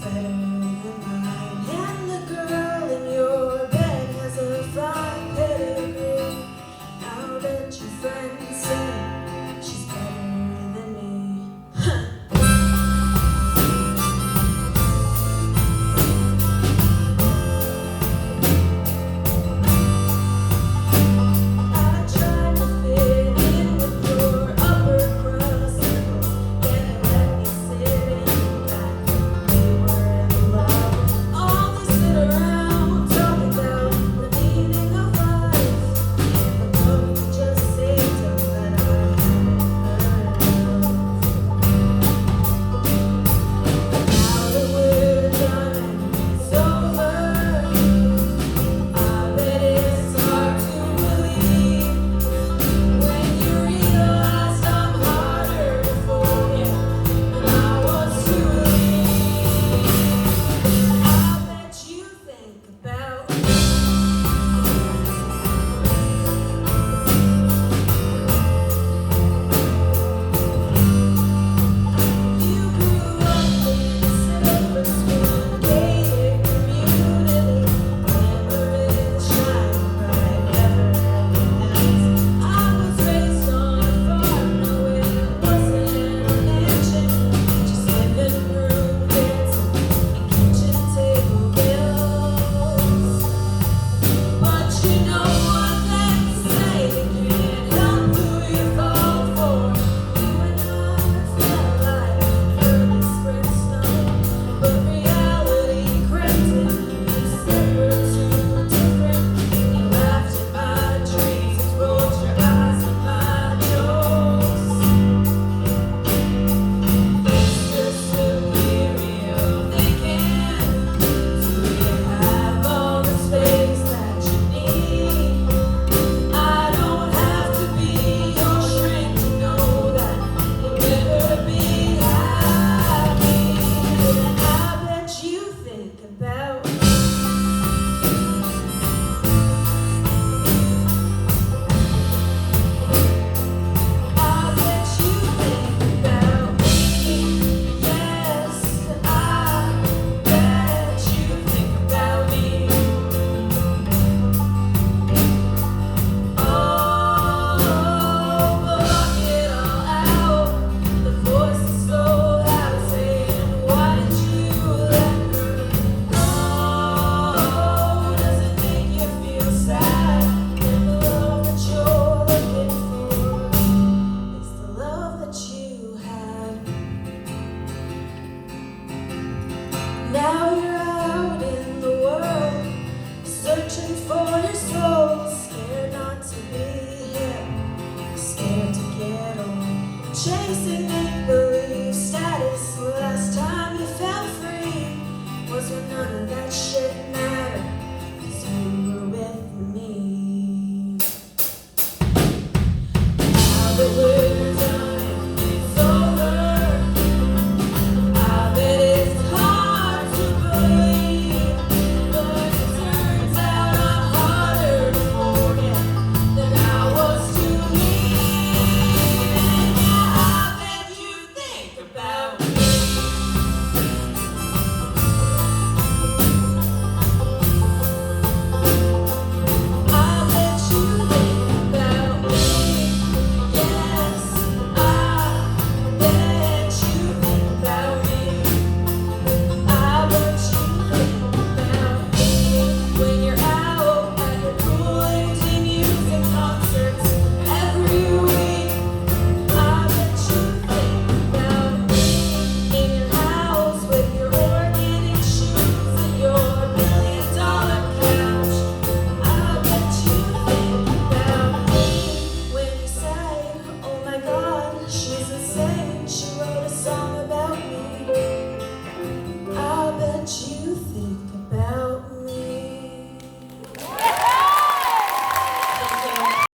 better than mine. And the girl in your bed has a fine pedigree. I'll bet your friends say she's better than me. I tried to fit in with your upper crust circle, and it let me sit in back. We were in love. All they sit around talking about the meaning of life. And the book just saved them that I hadn't heard of. Now that we're done and it's over, I bet it's hard to believe when you realize I'm harder for you than I was to leave. I bet you think about you grew up in silver spoon gated community, glamorous, shining bright, never-ending nights. I was raised on a farm, no, it wasn't a mansion, just living room dancing and kitchen table bills. But you know what they say, you can't help who you fall for. You and I felt like early spring snow, but reality crept in. We said we're too different. You laughed at my dreams and rolled your eyes at my jokes. It's just a weary of thinking. Do you have all the space that you need? I don't have to be your shrink to know that you'll never be happy. And I bet you think about I bet you think about me. Yes, I bet you think about me. Oh, block it all out. The voice is so loud saying, why did you let her go? Does it make you feel sad? And the love that you're looking for is the love that you had. Now you're out in the world, searching for your soul, scared not to be here, scared to get old, chasing make-believe.